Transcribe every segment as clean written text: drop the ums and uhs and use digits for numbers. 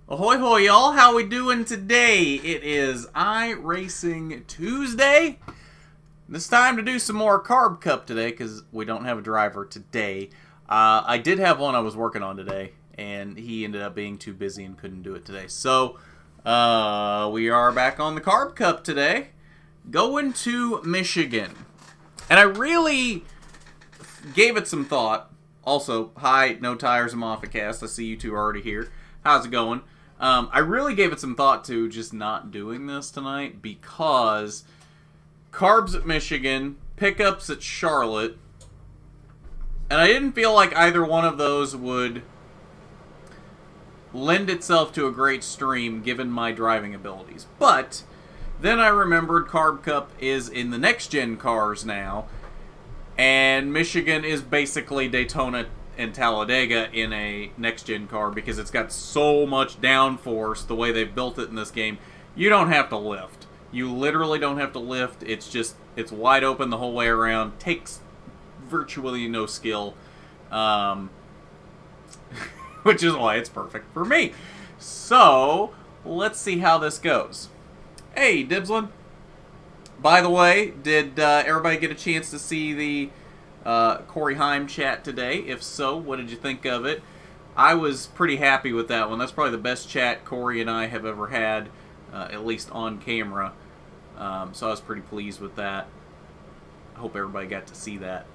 Ahoy hoy y'all, how we doing today? It is iRacing Tuesday. It's time to do some more Carb Cup today because we don't have a driver today. I did have one I was working on today, and he ended up being too busy and couldn't do it today. So, we are back on the Carb Cup today, going to Michigan. And I really gave it some thought. Also, hi, No Tires and Moffat. I see you two are already here. How's it going? I really gave it some thought to just not doing this tonight because Carbs at Michigan, pickups at Charlotte, and I didn't feel like either one of those would lend itself to a great stream given my driving abilities. But then I remembered Carb Cup is in the next-gen cars now, and Michigan is basically Daytona and Talladega in a next-gen car because it's got so much downforce the way they've built it in this game. You don't have to lift. You literally don't have to lift. It's wide open the whole way around. Takes virtually no skill. Which is why it's perfect for me. So, let's see how this goes. Hey, Dibslin. By the way, did everybody get a chance to see the Corey Heim chat today? If so, what did you think of it? I was pretty happy with that one. That's probably the best chat Corey and I have ever had, at least on camera. So I was pretty pleased with that. I hope everybody got to see that.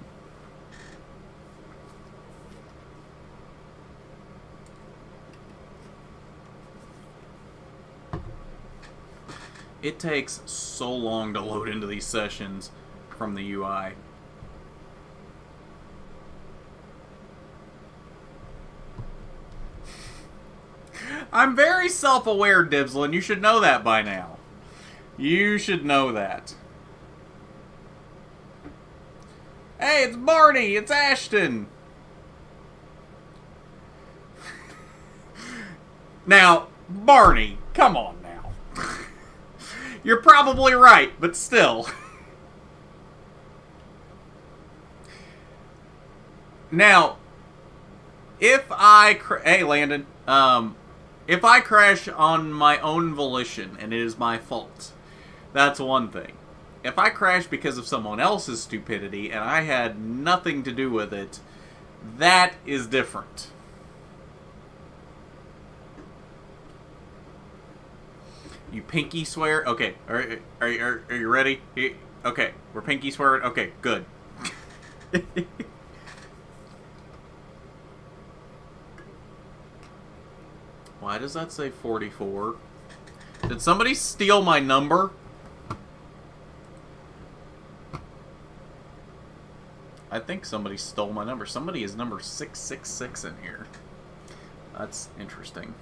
It takes so long to load into these sessions from the UI. I'm very self-aware, Dibslin. You should know that by now. You should know that. Hey, it's Barney. It's Ashton. Now, Barney, come on now. You're probably right, but still. Now, if I... Hey, Landon. If I crash on my own volition, and it is my fault, that's one thing. If I crash because of someone else's stupidity, and I had nothing to do with it, that is different. You pinky swear? Okay, are you ready? Okay, we're pinky swearing? Okay, good. Why does that say 44? Did somebody steal my number? I think somebody stole my number. Somebody is number 666 in here. That's interesting.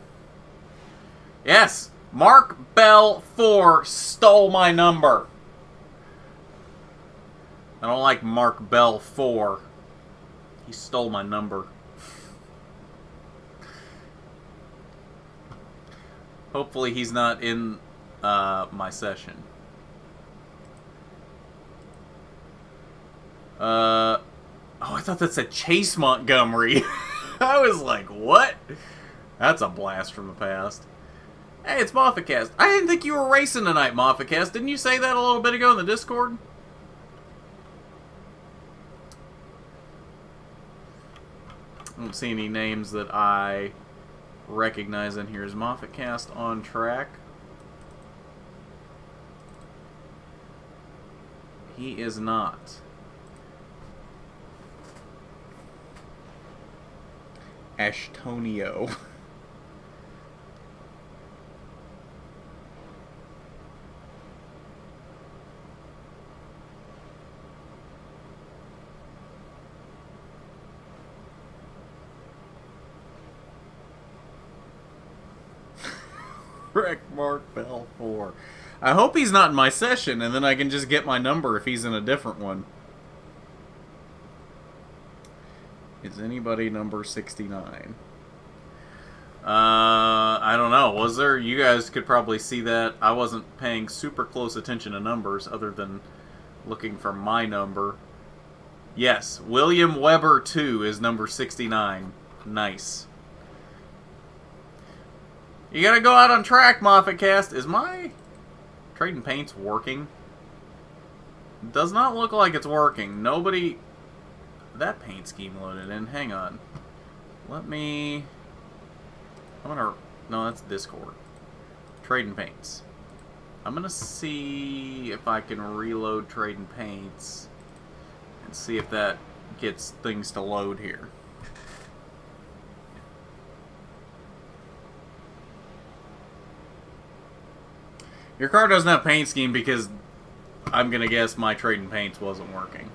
Yes! Mark Bell 4 stole my number. I don't like Mark Bell 4. He stole my number. Hopefully he's not in my session. Oh, I thought that said Chase Montgomery. I was like, what? That's a blast from the past. Hey, it's Moffat. I didn't think you were racing tonight, Moffat. Didn't you say that a little bit ago in the Discord? I don't see any names that I recognize in here. Is Moffat on track? He is not. Ashtonio. Wreck Mark Bell 4. I hope he's not in my session, and then I can just get my number if he's in a different one. Is anybody number 69? I don't know. Was there? You guys could probably see that. I wasn't paying super close attention to numbers other than looking for my number. Yes, William Weber 2 is number 69. Nice. You gotta go out on track, Moffat Cast. Is my trading paints working? Does not look like it's working. Nobody... That paint scheme loaded in. Hang on. Let me... I'm gonna... No, that's Discord. Trading paints. I'm gonna see if I can reload trading paints and see if that gets things to load here. Your car doesn't have paint scheme because I'm gonna guess my trading paints wasn't working.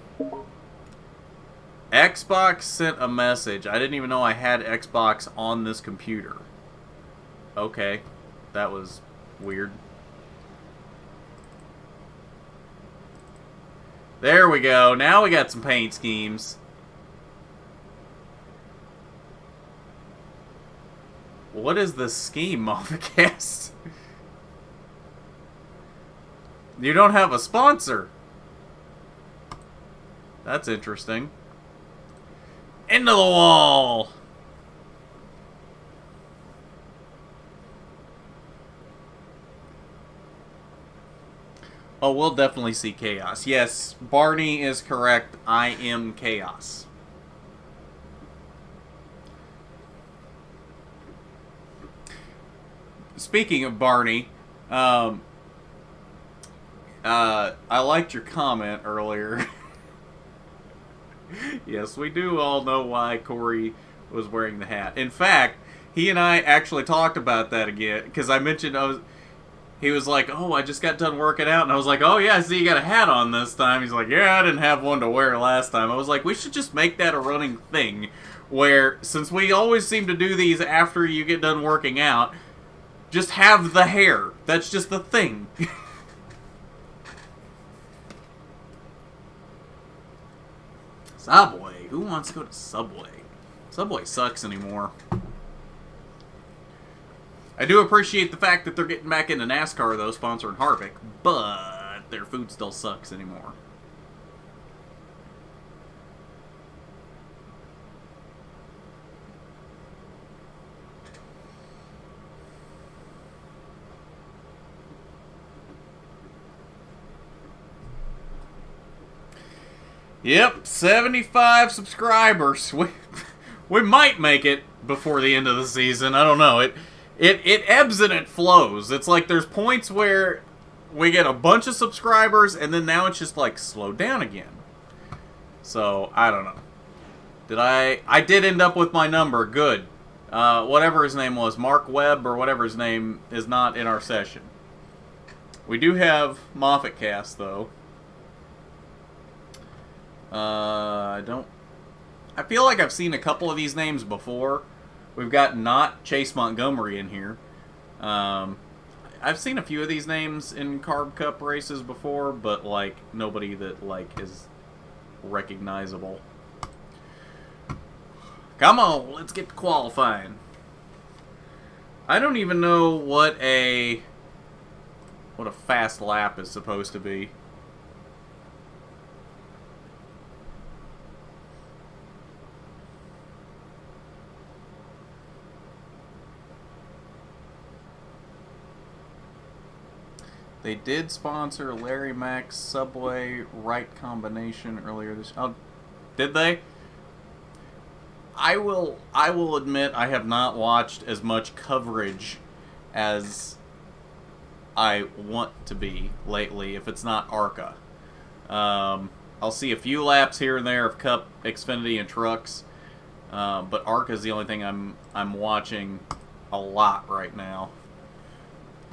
Xbox sent a message. I didn't even know I had Xbox on this computer. Okay, that was weird. There we go. Now we got some paint schemes. What is the scheme, Moffacast? You don't have a sponsor. That's interesting. Into the wall. Oh, we'll definitely see chaos. Yes, Barney is correct. I am chaos. Speaking of Barney, I liked your comment earlier. Yes, we do all know why Corey was wearing the hat. In fact, he and I actually talked about that again, because I mentioned he was like, oh, I just got done working out, and I was like, oh yeah, I see you got a hat on this time. He's like, yeah, I didn't have one to wear last time. I was like, we should just make that a running thing, where, since we always seem to do these after you get done working out, just have the hair. That's just the thing. Subway? Who wants to go to Subway? Subway sucks anymore. I do appreciate the fact that they're getting back into NASCAR, though, sponsoring Harvick, but their food still sucks anymore. Yep, 75 subscribers. We might make it before the end of the season. I don't know. It ebbs and it flows. It's like there's points where we get a bunch of subscribers, and then now it's just like slowed down again. So, I don't know. I did end up with my number. Good. Whatever his name was, Mark Webb or whatever his name, is not in our session. We do have Moffat Cast, though. I feel like I've seen a couple of these names before. We've got not Chase Montgomery in here. I've seen a few of these names in Carb Cup races before, but like nobody that like is recognizable. Come on, let's get to qualifying. I don't even know what a fast lap is supposed to be. They did sponsor Larry Mack's Subway right combination earlier this... Oh, did they? I will admit I have not watched as much coverage as I want to be lately, if it's not ARCA. I'll see a few laps here and there of Cup, Xfinity, and Trucks, but ARCA is the only thing I'm watching a lot right now.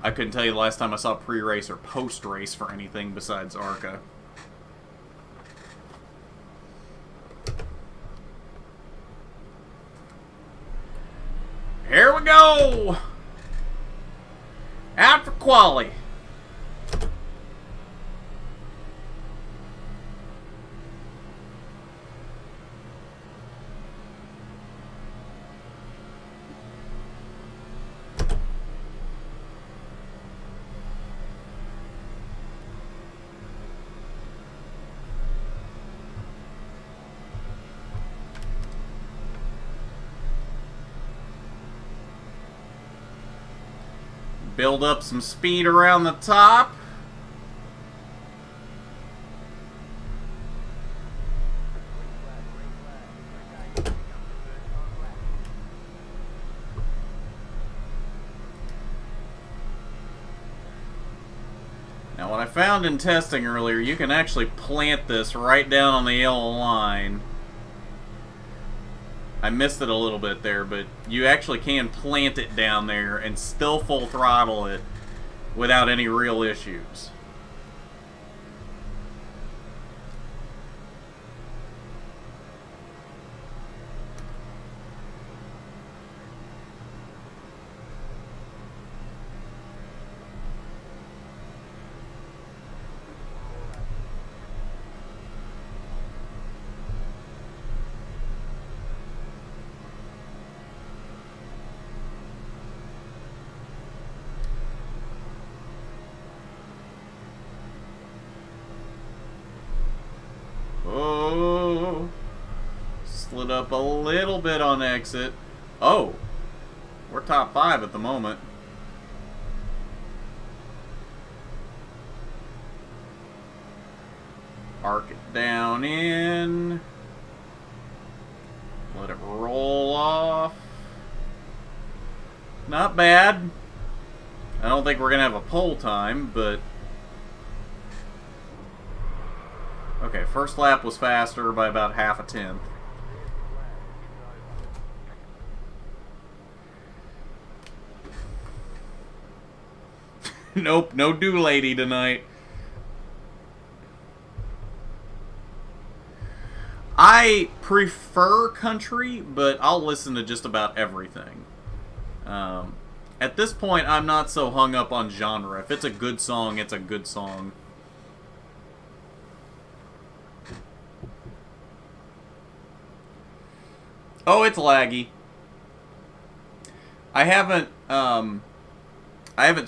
I couldn't tell you the last time I saw pre-race or post-race for anything besides ARCA. Here we go! Out for quali. Build up some speed around the top. Now, what I found in testing earlier, you can actually plant this right down on the yellow line. I missed it a little bit there, but you actually can plant it down there and still full throttle it without any real issues. Oh, slid up a little bit on exit. Oh, we're top 5 at the moment. Arc it down in. Let it roll off. Not bad. I don't think we're going to have a pole time, but... Okay, first lap was faster by about half a tenth. Nope, no do lady tonight. I prefer country, but I'll listen to just about everything. At this point, I'm not so hung up on genre. If it's a good song, it's a good song. Oh, it's laggy. I haven't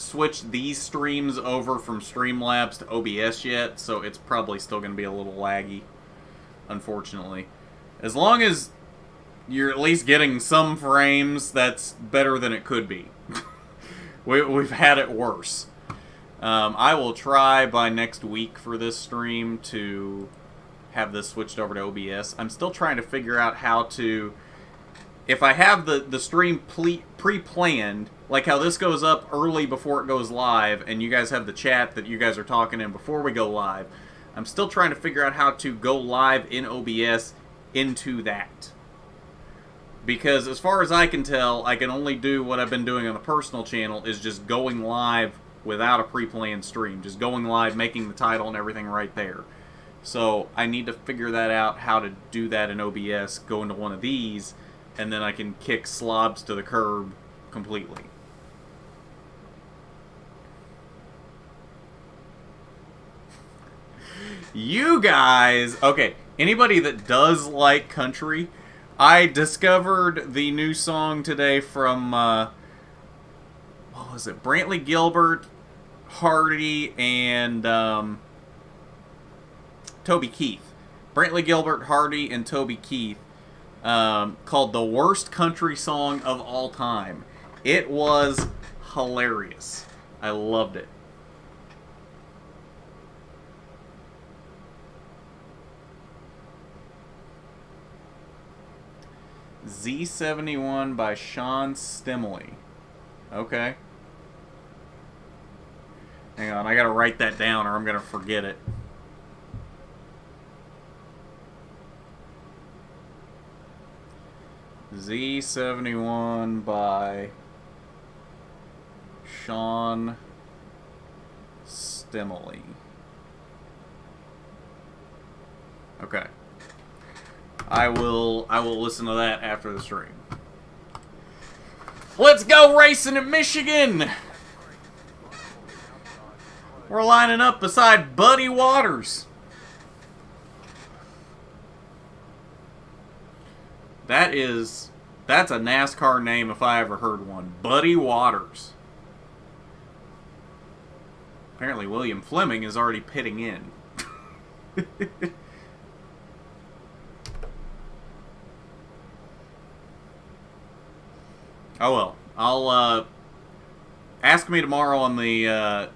switched these streams over from Streamlabs to OBS yet, so it's probably still going to be a little laggy, unfortunately. As long as you're at least getting some frames, that's better than it could be. We've had it worse. I will try by next week for this stream to have this switched over to OBS. I'm still trying to figure out how to... If I have the stream pre-planned, like how this goes up early before it goes live, and you guys have the chat that you guys are talking in before we go live, I'm still trying to figure out how to go live in OBS into that. Because as far as I can tell, I can only do what I've been doing on the personal channel, is just going live without a pre-planned stream. Just going live, making the title and everything right there. So I need to figure that out, how to do that in OBS, go into one of these, and then I can kick slobs to the curb completely. You guys... Okay, anybody that does like country, I discovered the new song today from... what was it? Brantley Gilbert, Hardy, and Toby Keith. Brantley Gilbert, Hardy, and Toby Keith. Called The Worst Country Song of All Time. It was hilarious. I loved it. Z71 by Sean Stimley. Okay. Hang on, I gotta write that down or I'm gonna forget it. Z71 by Sean Stimley. Okay. I will listen to that after the stream. Let's go racing in Michigan! We're lining up beside Buddy Waters. That's a NASCAR name if I ever heard one. Buddy Waters. Apparently William Fleming is already pitting in. Oh well. Ask me tomorrow on the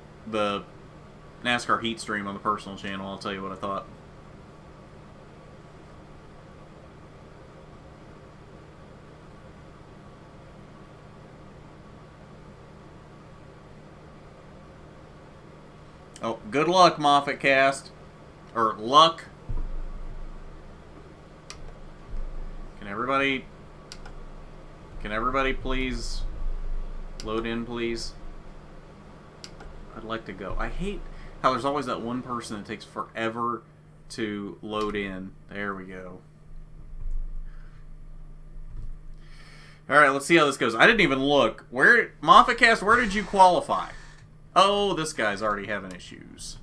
NASCAR Heat stream on the personal channel. I'll tell you what I thought. Oh, good luck, Moffat Cast. Or luck. Can everybody please load in, please? I'd like to go. I hate how there's always that one person that takes forever to load in. There we go. Alright, let's see how this goes. I didn't even look. Moffat Cast, where did you qualify? Oh, this guy's already having issues.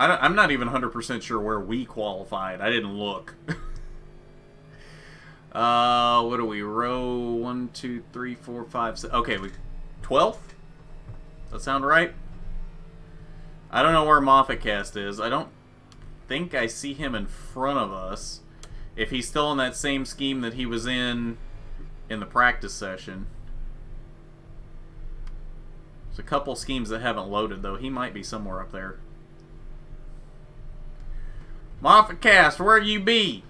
I'm not even 100% sure where we qualified. I didn't look. What do we row? 1, 2, 3, 4, 5, 6. Okay, 12th? Does that sound right? I don't know where Moffat Cast is. I don't think I see him in front of us. If he's still in that same scheme that he was in the practice session. There's a couple schemes that haven't loaded, though. He might be somewhere up there. Moffat Cast, where you be?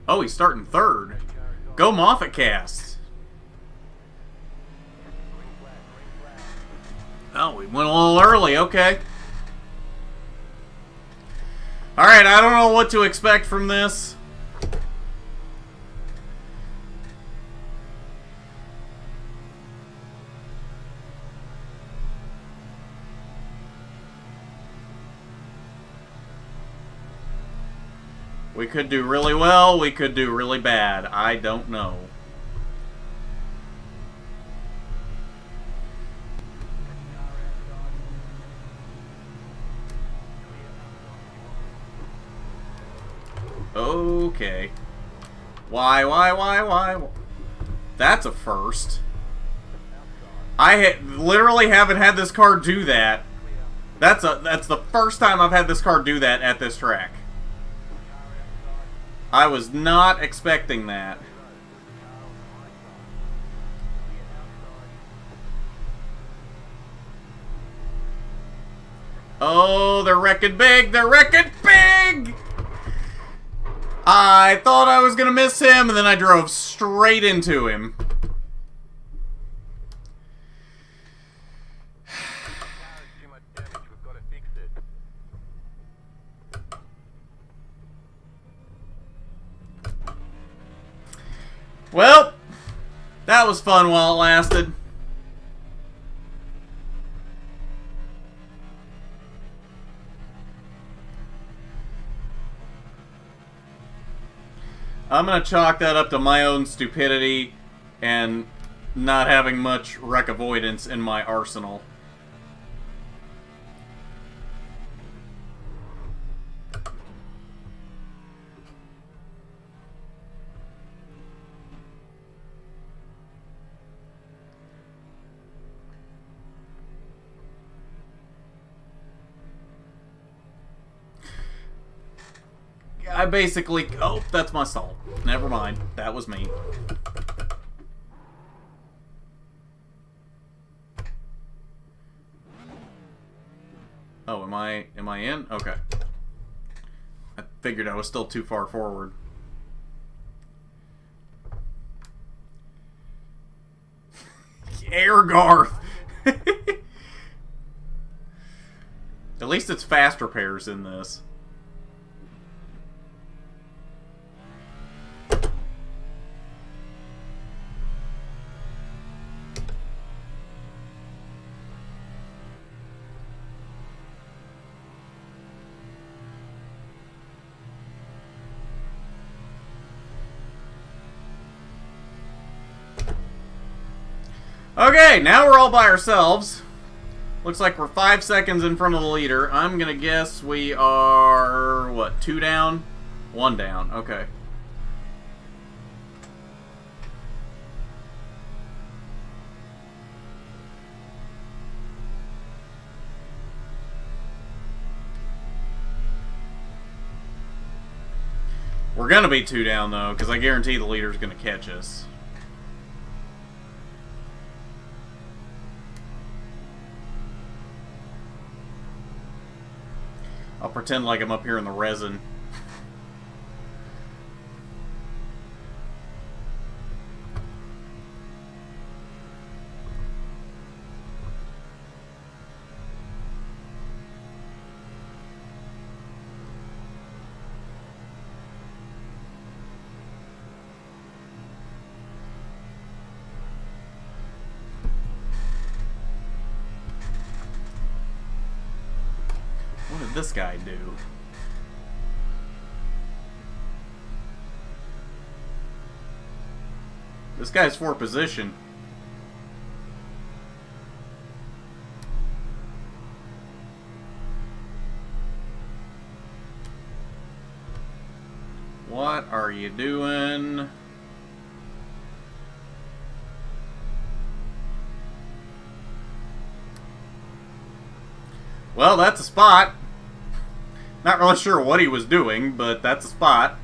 Oh, he's starting third. Go Moffat Cast. Oh, we went a little early. Okay. Alright, I don't know what to expect from this. We could do really well, we could do really bad. I don't know. Okay. Why? That's a first. I literally haven't had this car do that. That's the first time I've had this car do that at this track. I was not expecting that. Oh, they're wrecking big! They're wrecking big! I thought I was going to miss him, and then I drove straight into him. Well, that was fun while it lasted. I'm going to chalk that up to my own stupidity and not having much wreck avoidance in my arsenal. I basically... Oh, that's my stall. Never mind. That was me. Oh, am I in? Okay. I figured I was still too far forward. Air Garth! At least it's fast repairs in this. Okay, now we're all by ourselves. Looks like we're 5 seconds in front of the leader. I'm gonna guess we are, what, 2 down? 1 down, okay. We're gonna be 2 down though, because I guarantee the leader's gonna catch us. I'll pretend like I'm up here in the resin. What did this guy do? This guy's for position. What are you doing? Well, that's a spot. Not really sure what he was doing, but that's a spot.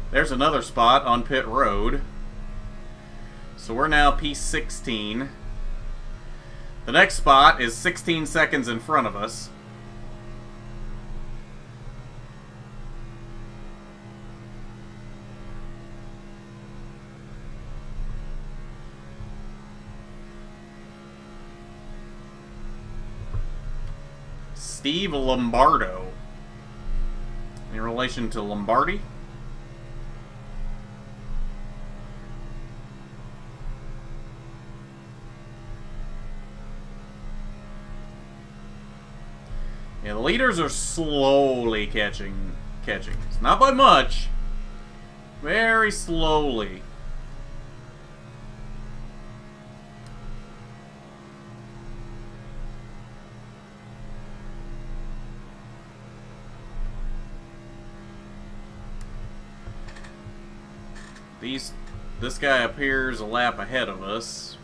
There's another spot on pit road. So we're now P16. The next spot is 16 seconds in front of us. Steve Lombardo. In relation to Lombardi? Yeah, the leaders are slowly catching. It's not by much. Very slowly. This guy appears a lap ahead of us.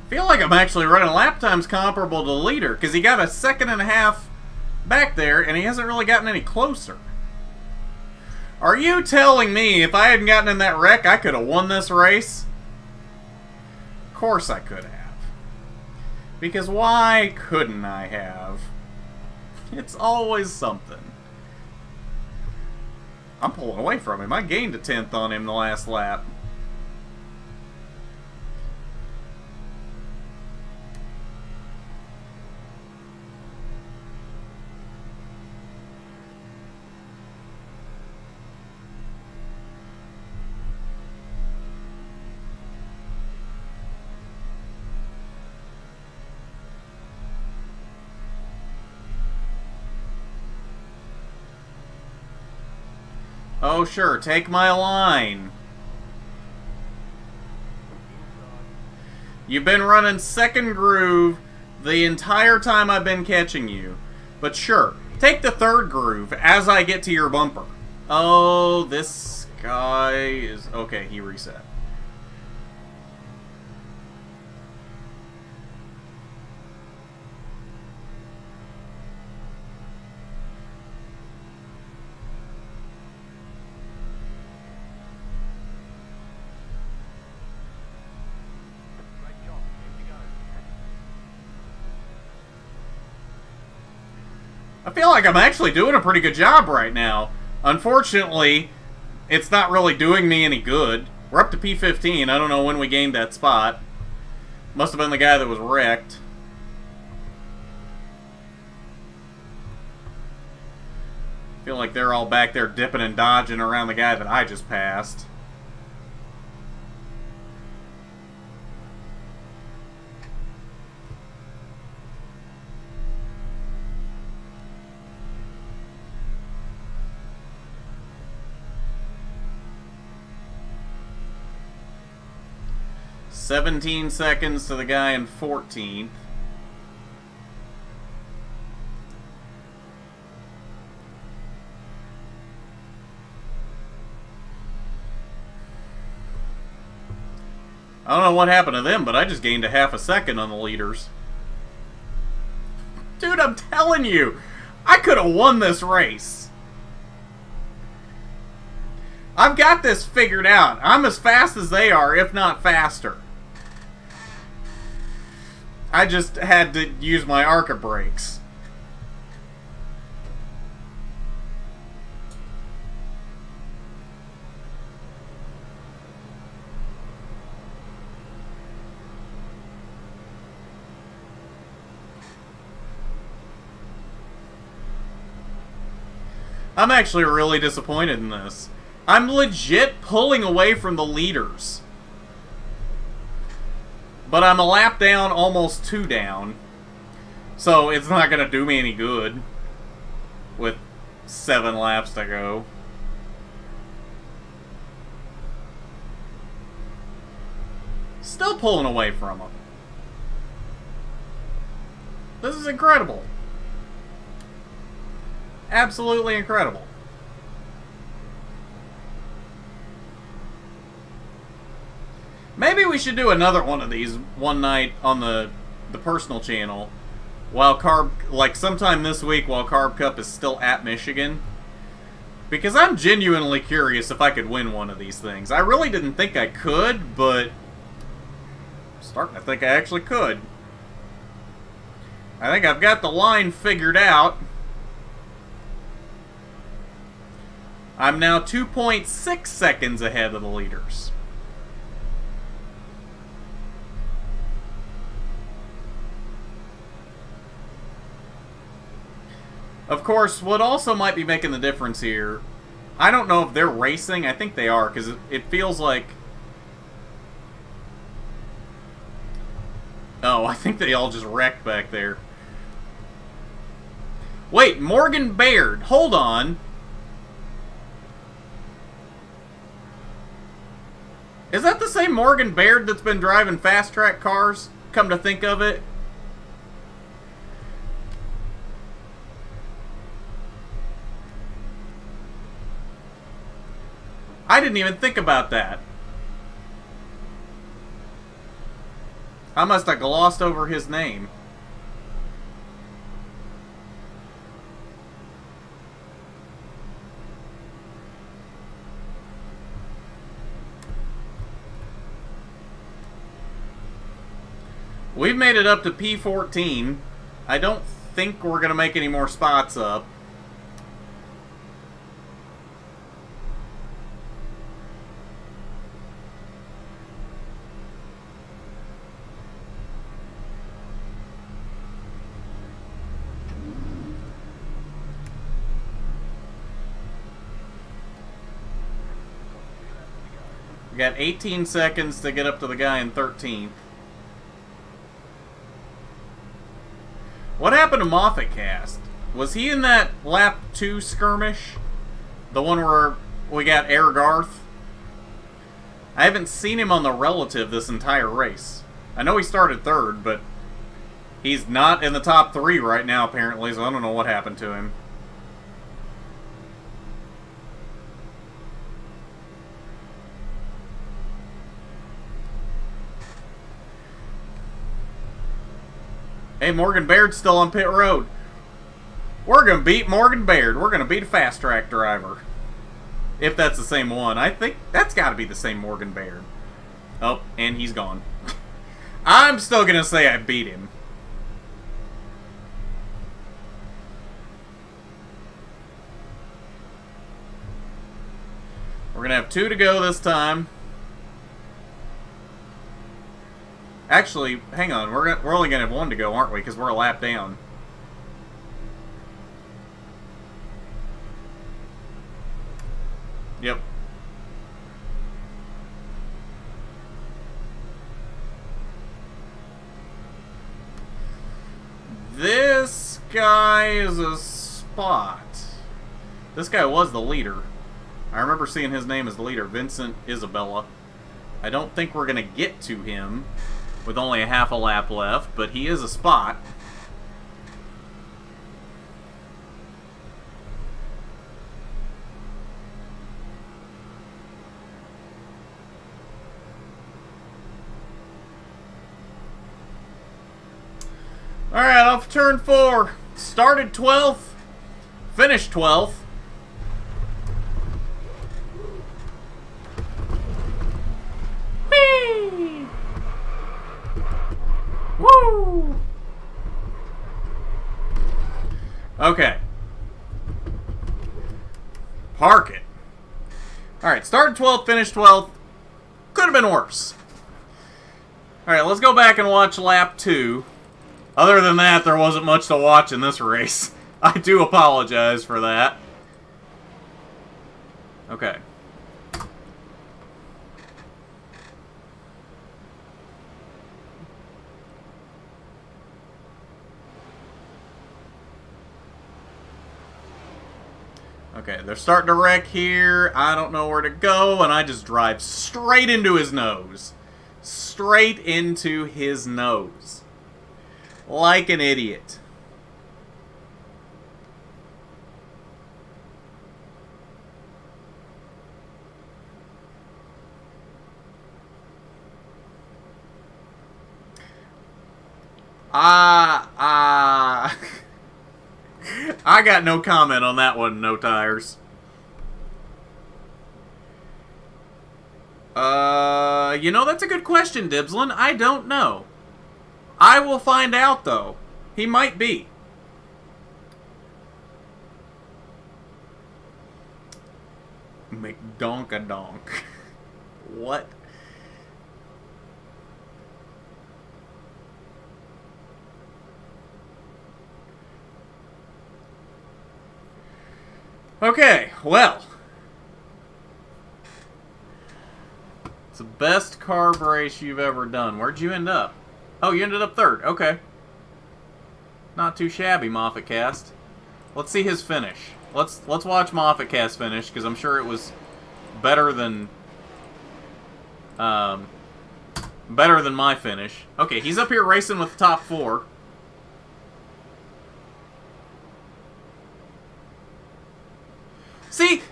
I feel like I'm actually running lap times comparable to the leader, because he got a 1.5 seconds back there, and he hasn't really gotten any closer. Are you telling me if I hadn't gotten in that wreck, I could have won this race? Of course I could have. Because why couldn't I have? It's always something. I'm pulling away from him. I gained a 10th on him the last lap. Oh, sure, take my line. You've been running second groove the entire time I've been catching you. But sure, take the third groove as I get to your bumper. Oh, this guy is... Okay, he reset. I feel like I'm actually doing a pretty good job right now. Unfortunately, it's not really doing me any good. We're up to P15. I don't know when we gained that spot. Must have been the guy that was wrecked. I feel like they're all back there dipping and dodging around the guy that I just passed. "17 seconds to the guy in 14th. I don't know what happened to them, but I just gained a half a second on the leaders. Dude, I'm telling you, I could have won this race. I've got this figured out. I'm as fast as they are, if not faster. I just had to use my ARCA brakes. I'm actually really disappointed in this. I'm legit pulling away from the leaders. But I'm a lap down, almost 2 down. So it's not going to do me any good with 7 laps to go. Still pulling away from them. This is incredible. Absolutely incredible. Maybe we should do another one of these one night on the personal channel while Carb, like sometime this week while Carb Cup is still at Michigan. Because I'm genuinely curious if I could win one of these things. I really didn't think I could, but I'm starting to think I actually could. I think I've got the line figured out. I'm now 2.6 seconds ahead of the leaders. Of course, what also might be making the difference here, I don't know if they're racing. I think they are, because it feels like... Oh, I think they all just wrecked back there. Wait, Morgan Baird. Hold on. Is that the same Morgan Baird that's been driving fast track cars? Come to think of it. I didn't even think about that. I must have glossed over his name. We've made it up to P14. I don't think we're going to make any more spots up. We got 18 seconds to get up to the guy in 13th. What happened to Moffat Cast? Was he in that lap 2 skirmish? The one where we got Air Garth? I haven't seen him on the relative this entire race. I know he started 3rd, but he's not in the top 3 right now apparently, so I don't know what happened to him. Hey, Morgan Baird's still on pit road. We're going to beat Morgan Baird. We're going to beat a fast track driver. If that's the same one. I think that's got to be the same Morgan Baird. Oh, and he's gone. I'm still going to say I beat him. We're going to have 2 to go this time. Actually, hang on. We're only going to have 1 to go, aren't we? Because we're a lap down. Yep. This guy is a spot. This guy was the leader. I remember seeing his name as the leader, Vincent Isabella. I don't think we're going to get to him with only a half a lap left, but he is a spot. Alright, off turn 4. Started 12th, finished 12th. Whee! Woo! Okay. Park it. Alright, started 12th, finished 12th. Could have been worse. Alright, let's go back and watch lap 2. Other than that, there wasn't much to watch in this race. I do apologize for that. Okay. Okay, they're starting to wreck here. I don't know where to go, and I just drive straight into his nose. Straight into his nose. Like an idiot. I got no comment on that one, no tires. You know, that's a good question, Dibslin. I don't know. I will find out, though. He might be. McDonkadonk. What? Okay, well. It's the best carb race you've ever done. Where'd you end up? Oh, you ended up 3rd. Okay. Not too shabby, Moffat Cast. Let's see his finish. Let's watch Moffat Cast finish, because I'm sure it was better than my finish. Okay, he's up here racing with the top 4. See,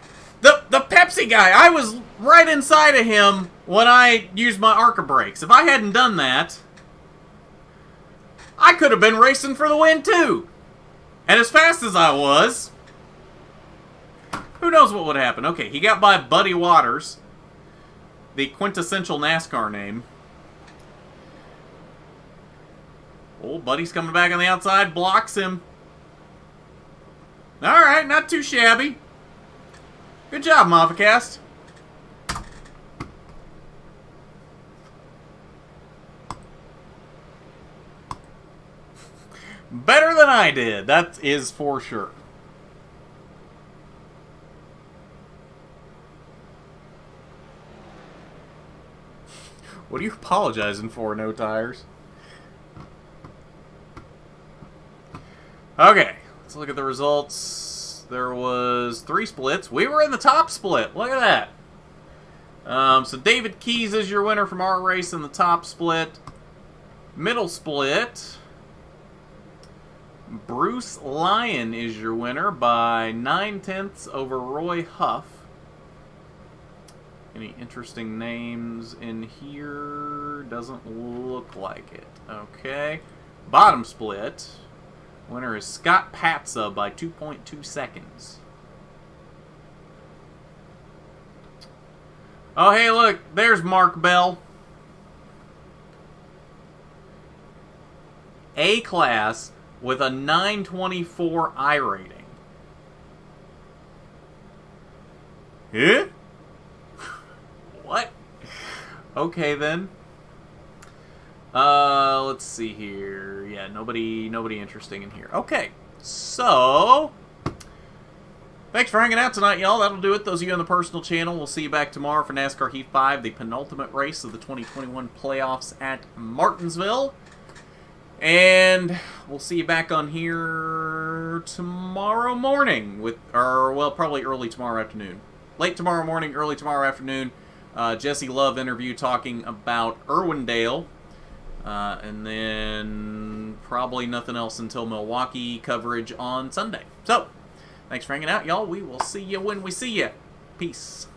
the Pepsi guy, I was right inside of him when I used my ARCA brakes. If I hadn't done that, I could have been racing for the win, too. And as fast as I was, who knows what would happen. Okay, he got by Buddy Waters, the quintessential NASCAR name. Old Buddy's coming back on the outside, blocks him. Alright, not too shabby. Good job, Moffacast. Better than I did, that is for sure. What are you apologizing for, no tires? Okay, let's look at the results. There was 3 splits. We were in the top split. Look at that. So David Keys is your winner from our race in the top split. Middle split. Bruce Lyon is your winner by 9/10 over Roy Huff. Any interesting names in here? Doesn't look like it. Okay. Bottom split. Winner is Scott Patza by 2.2 seconds. Oh, hey, look. There's Mark Bell. A class with a 924 I rating. Huh? Okay, then. Let's see here. Yeah, nobody interesting in here. Okay, so thanks for hanging out tonight, y'all. That'll do it. Those of you on the personal channel, we'll see you back tomorrow for NASCAR Heat 5, the penultimate race of the 2021 playoffs at Martinsville. And we'll see you back on here tomorrow morning well, probably early tomorrow afternoon. Late tomorrow morning, early tomorrow afternoon. Jesse Love interview talking about Irwindale. And then probably nothing else until Milwaukee coverage on Sunday. So, thanks for hanging out, y'all. We will see you when we see you. Peace.